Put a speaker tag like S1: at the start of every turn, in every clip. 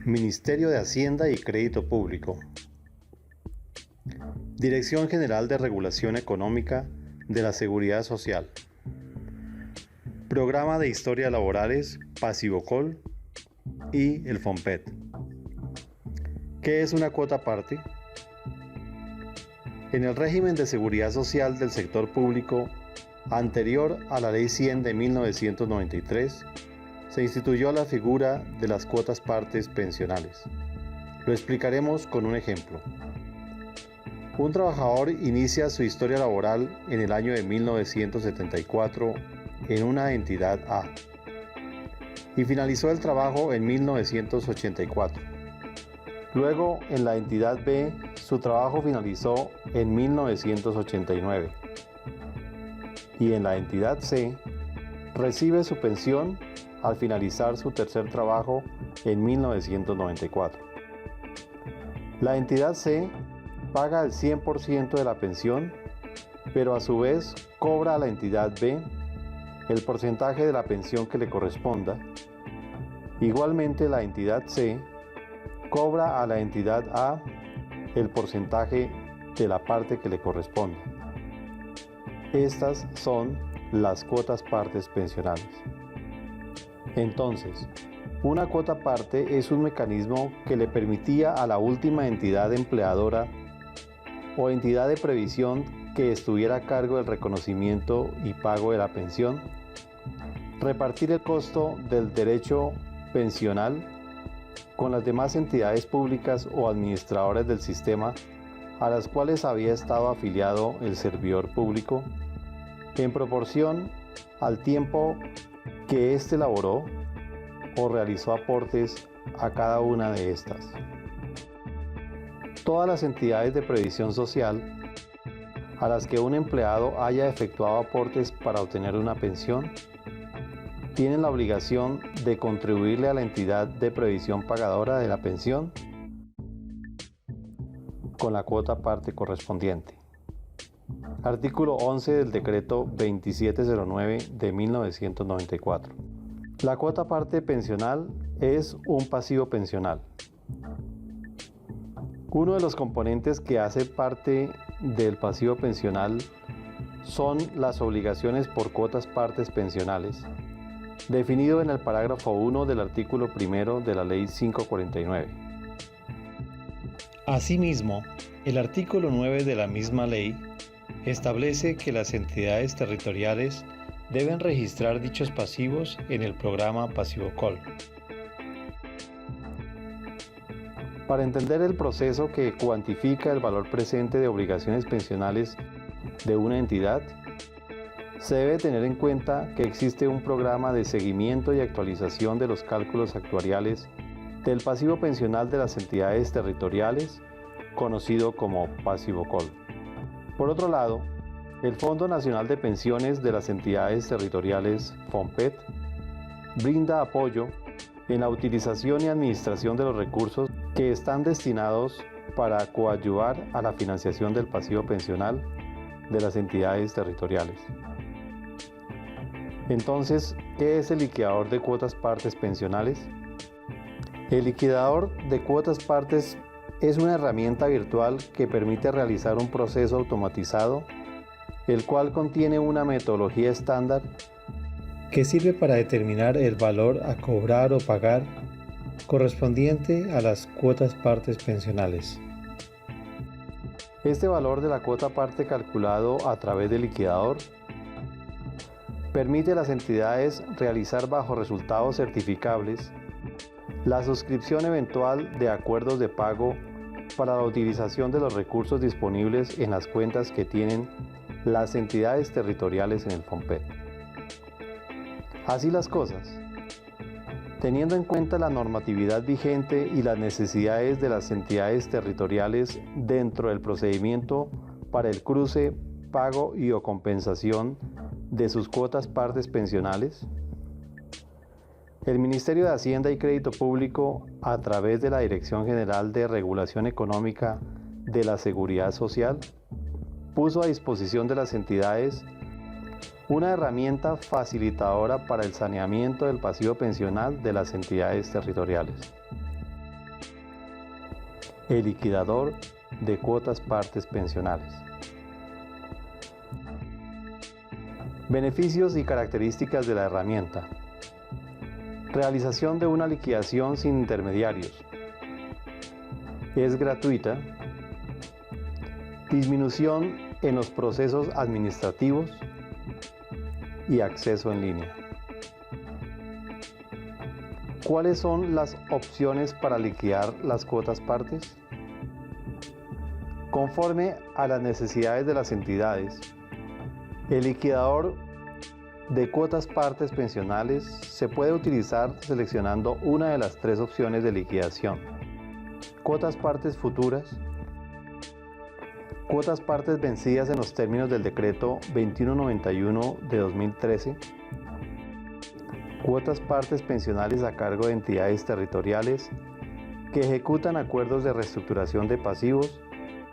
S1: Ministerio de Hacienda y Crédito Público. Dirección General de Regulación Económica de la Seguridad Social. Programa de Historias Laborales, Pasivocol y el FOMPET. ¿Qué es una cuota parte? En el régimen de seguridad social del sector público, anterior a la Ley 100 de 1993, se instituyó la figura de las cuotas partes pensionales. Lo explicaremos con un ejemplo. Un trabajador inicia su historia laboral en el año de 1974 en una entidad A y finalizó el trabajo en 1984. Luego, en la entidad B, su trabajo finalizó en 1989 y en la entidad C recibe su pensión al finalizar su tercer trabajo en 1994. La entidad C paga el 100% de la pensión, pero a su vez cobra a la entidad B el porcentaje de la pensión que le corresponda. Igualmente, la entidad C cobra a la entidad A el porcentaje de la parte que le corresponde. Estas son las cuotas partes pensionales. Entonces, una cuota parte es un mecanismo que le permitía a la última entidad empleadora o entidad de previsión que estuviera a cargo del reconocimiento y pago de la pensión, repartir el costo del derecho pensional con las demás entidades públicas o administradoras del sistema a las cuales había estado afiliado el servidor público, en proporción al tiempo que éste laboró o realizó aportes a cada una de estas. Todas las entidades de previsión social a las que un empleado haya efectuado aportes para obtener una pensión tienen la obligación de contribuirle a la entidad de previsión pagadora de la pensión con la cuota parte correspondiente. Artículo 11 del Decreto 2709 de 1994. La cuota parte pensional es un pasivo pensional. Uno de los componentes que hace parte del pasivo pensional son las obligaciones por cuotas partes pensionales, definido en el parágrafo 1 del artículo 1 de la Ley 549. Asimismo, el artículo 9 de la misma ley establece que las entidades territoriales deben registrar dichos pasivos en el programa Pasivocol. Para entender el proceso que cuantifica el valor presente de obligaciones pensionales de una entidad, se debe tener en cuenta que existe un programa de seguimiento y actualización de los cálculos actuariales del pasivo pensional de las entidades territoriales, conocido como Pasivocol. Por otro lado, el Fondo Nacional de Pensiones de las Entidades Territoriales, FOMPET, brinda apoyo en la utilización y administración de los recursos que están destinados para coadyuvar a la financiación del pasivo pensional de las entidades territoriales. Entonces, ¿qué es el liquidador de cuotas partes pensionales? El liquidador de cuotas partes es una herramienta virtual que permite realizar un proceso automatizado, el cual contiene una metodología estándar que sirve para determinar el valor a cobrar o pagar correspondiente a las cuotas partes pensionales. Este valor de la cuota parte calculado a través del liquidador permite a las entidades realizar bajo resultados certificables la suscripción eventual de acuerdos de pago para la utilización de los recursos disponibles en las cuentas que tienen las entidades territoriales en el FOMPET. Así las cosas, teniendo en cuenta la normatividad vigente y las necesidades de las entidades territoriales dentro del procedimiento para el cruce, pago y o compensación de sus cuotas partes pensionales, el Ministerio de Hacienda y Crédito Público, a través de la Dirección General de Regulación Económica de la Seguridad Social, puso a disposición de las entidades una herramienta facilitadora para el saneamiento del pasivo pensional de las entidades territoriales. el liquidador de cuotas partes pensionales. Beneficios y características de la herramienta. Realización de una liquidación sin intermediarios. Es gratuita. Disminución en los procesos administrativos y acceso en línea. ¿Cuáles son las opciones para liquidar las cuotas partes? Conforme a las necesidades de las entidades, el liquidador de cuotas partes pensionales se puede utilizar seleccionando una de las tres opciones de liquidación: cuotas partes futuras, cuotas partes vencidas en los términos del decreto 2191 de 2013, cuotas partes pensionales a cargo de entidades territoriales que ejecutan acuerdos de reestructuración de pasivos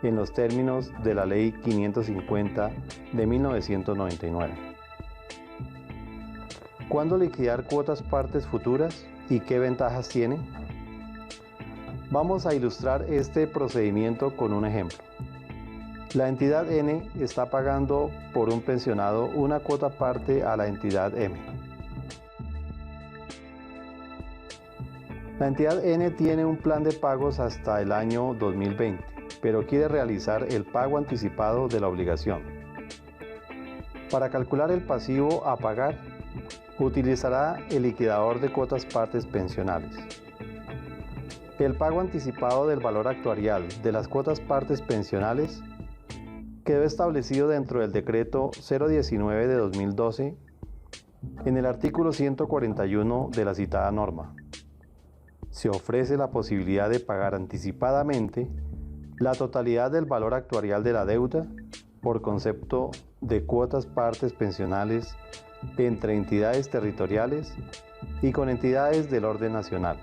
S1: en los términos de la Ley 550 de 1999. ¿Cuándo liquidar cuotas partes futuras y qué ventajas tiene? Vamos a ilustrar este procedimiento con un ejemplo. La entidad N está pagando por un pensionado una cuota parte a la entidad M. La entidad N tiene un plan de pagos hasta el año 2020, pero quiere realizar el pago anticipado de la obligación. Para calcular el pasivo a pagar, utilizará el liquidador de cuotas partes pensionales. El pago anticipado del valor actuarial de las cuotas partes pensionales quedó establecido dentro del decreto 019 de 2012 en el artículo 141 de la citada norma. Se ofrece la posibilidad de pagar anticipadamente la totalidad del valor actuarial de la deuda por concepto de cuotas partes pensionales entre entidades territoriales y con entidades del orden nacional.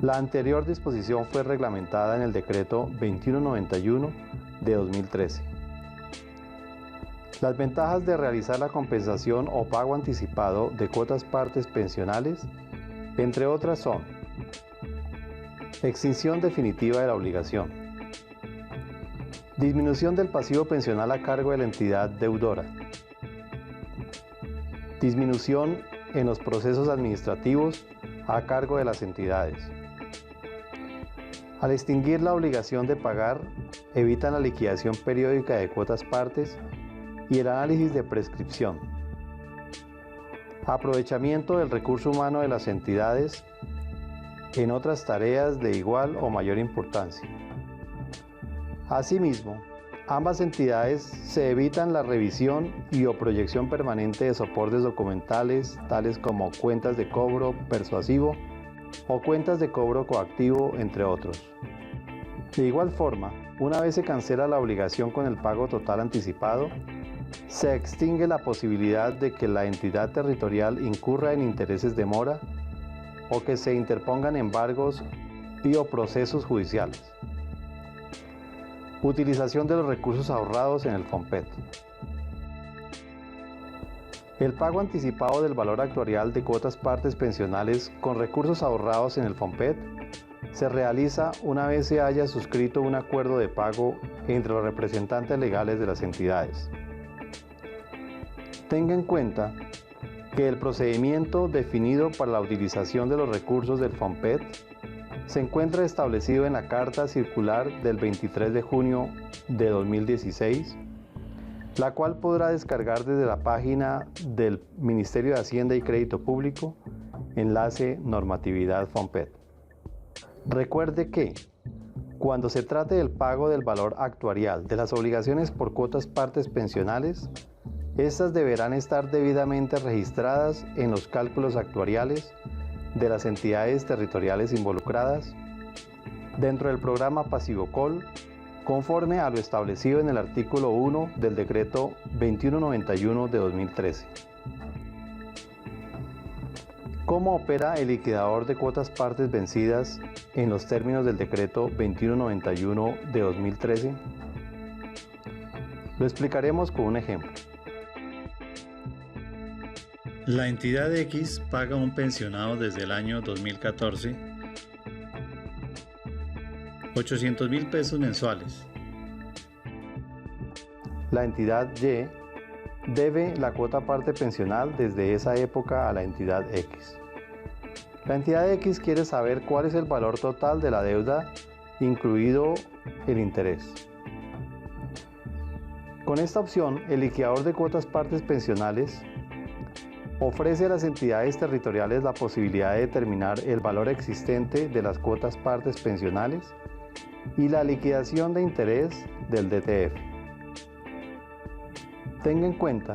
S1: La anterior disposición fue reglamentada en el decreto 2191 de 2013. Las ventajas de realizar la compensación o pago anticipado de cuotas partes pensionales, entre otras, son: extinción definitiva de la obligación, disminución del pasivo pensional a cargo de la entidad deudora, disminución en los procesos administrativos a cargo de las entidades. Al extinguir la obligación de pagar, evitan la liquidación periódica de cuotas partes y el análisis de prescripción. Aprovechamiento del recurso humano de las entidades en otras tareas de igual o mayor importancia. Asimismo, ambas entidades se evitan la revisión y o proyección permanente de soportes documentales, tales como cuentas de cobro persuasivo o cuentas de cobro coactivo, entre otros. De igual forma, una vez se cancela la obligación con el pago total anticipado, se extingue la posibilidad de que la entidad territorial incurra en intereses de mora o que se interpongan embargos y o procesos judiciales. Utilización de los recursos ahorrados en el FOMPET. El pago anticipado del valor actuarial de cuotas partes pensionales con recursos ahorrados en el FOMPET se realiza una vez se haya suscrito un acuerdo de pago entre los representantes legales de las entidades. Tenga en cuenta que el procedimiento definido para la utilización de los recursos del FOMPET se encuentra establecido en la Carta Circular del 23 de junio de 2016, la cual podrá descargar desde la página del Ministerio de Hacienda y Crédito Público, enlace Normatividad FOMPET. Recuerde que, cuando se trate del pago del valor actuarial de las obligaciones por cuotas partes pensionales, estas deberán estar debidamente registradas en los cálculos actuariales de las entidades territoriales involucradas dentro del programa PasivoCol, conforme a lo establecido en el artículo 1 del decreto 2191 de 2013. ¿Cómo opera el liquidador de cuotas partes vencidas en los términos del decreto 2191 de 2013? Lo explicaremos con un ejemplo.
S2: La entidad X paga un pensionado desde el año 2014
S1: 800.000 pesos mensuales. La entidad Y debe la cuota parte pensional desde esa época a la entidad X. La entidad X quiere saber cuál es el valor total de la deuda, incluido el interés. Con esta opción, el liquidador de cuotas partes pensionales ofrece a las entidades territoriales la posibilidad de determinar el valor existente de las cuotas partes pensionales y la liquidación de interés del DTF. Tenga en cuenta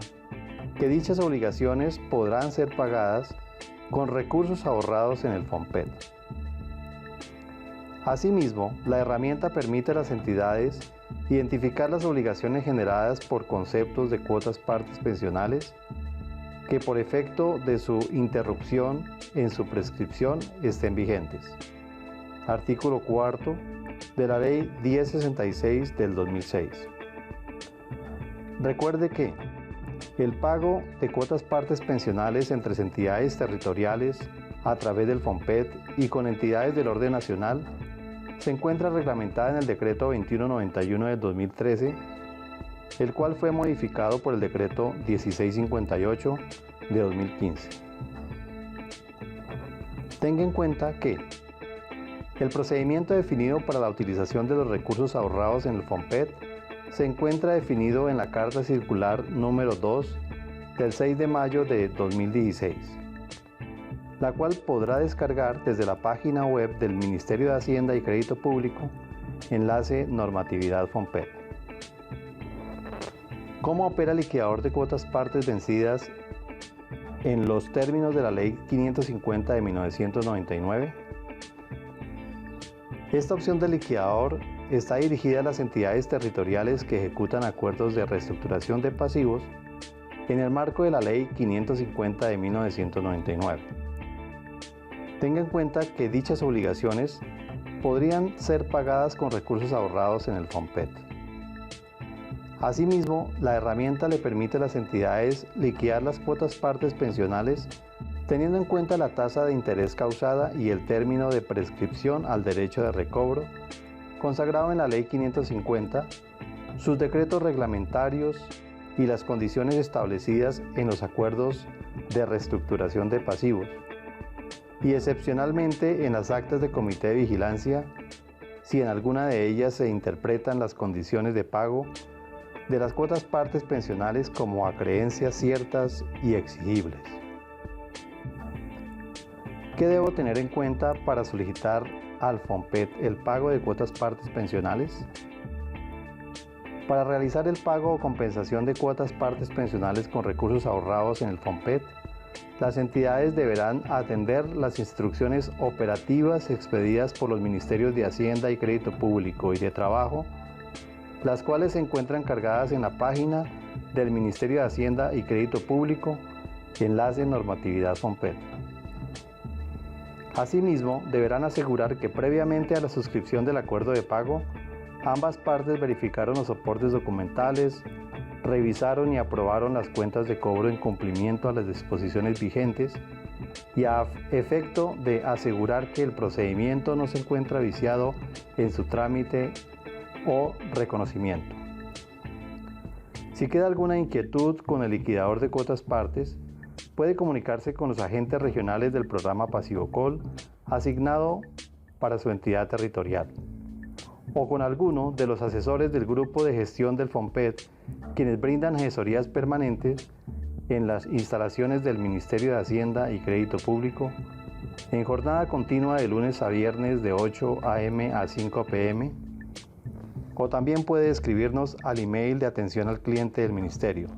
S1: que dichas obligaciones podrán ser pagadas con recursos ahorrados en el FOMPET. Asimismo, la herramienta permite a las entidades identificar las obligaciones generadas por conceptos de cuotas partes pensionales que por efecto de su interrupción en su prescripción estén vigentes. Artículo 4 de la Ley 1066 del 2006. Recuerde que el pago de cuotas partes pensionales entre entidades territoriales a través del FOMPET y con entidades del orden nacional se encuentra reglamentada en el Decreto 2191 del 2013, el cual fue modificado por el Decreto 1658 de 2015. Tenga en cuenta que el procedimiento definido para la utilización de los recursos ahorrados en el FOMPET se encuentra definido en la Carta Circular número 2 del 6 de mayo de 2016, la cual podrá descargar desde la página web del Ministerio de Hacienda y Crédito Público, enlace Normatividad FOMPET. ¿Cómo opera el liquidador de cuotas partes vencidas en los términos de la Ley 550 de 1999? Esta opción de liquidador está dirigida a las entidades territoriales que ejecutan acuerdos de reestructuración de pasivos en el marco de la Ley 550 de 1999. Tenga en cuenta que dichas obligaciones podrían ser pagadas con recursos ahorrados en el FOMPET. Asimismo, la herramienta le permite a las entidades liquidar las cuotas partes pensionales teniendo en cuenta la tasa de interés causada y el término de prescripción al derecho de recobro consagrado en la Ley 550, sus decretos reglamentarios y las condiciones establecidas en los acuerdos de reestructuración de pasivos, y excepcionalmente en las actas de comité de vigilancia, si en alguna de ellas se interpretan las condiciones de pago de las cuotas partes pensionales como acreencias ciertas y exigibles. ¿Qué debo tener en cuenta para solicitar al FOMPET el pago de cuotas partes pensionales? Para realizar el pago o compensación de cuotas partes pensionales con recursos ahorrados en el FOMPET, las entidades deberán atender las instrucciones operativas expedidas por los Ministerios de Hacienda y Crédito Público y de Trabajo, las cuales se encuentran cargadas en la página del Ministerio de Hacienda y Crédito Público, enlace Normatividad FOMPET. Asimismo, deberán asegurar que previamente a la suscripción del acuerdo de pago, ambas partes verificaron los soportes documentales, revisaron y aprobaron las cuentas de cobro en cumplimiento a las disposiciones vigentes y a efecto de asegurar que el procedimiento no se encuentra viciado en su trámite o reconocimiento. Si queda alguna inquietud con el liquidador de cuotas partes, puede comunicarse con los agentes regionales del programa PasivoCol asignado para su entidad territorial, o con alguno de los asesores del grupo de gestión del FOMPET, quienes brindan asesorías permanentes en las instalaciones del Ministerio de Hacienda y Crédito Público, en jornada continua de lunes a viernes de 8 a.m. a 5 p.m., o también puede escribirnos al email de atención al cliente del Ministerio,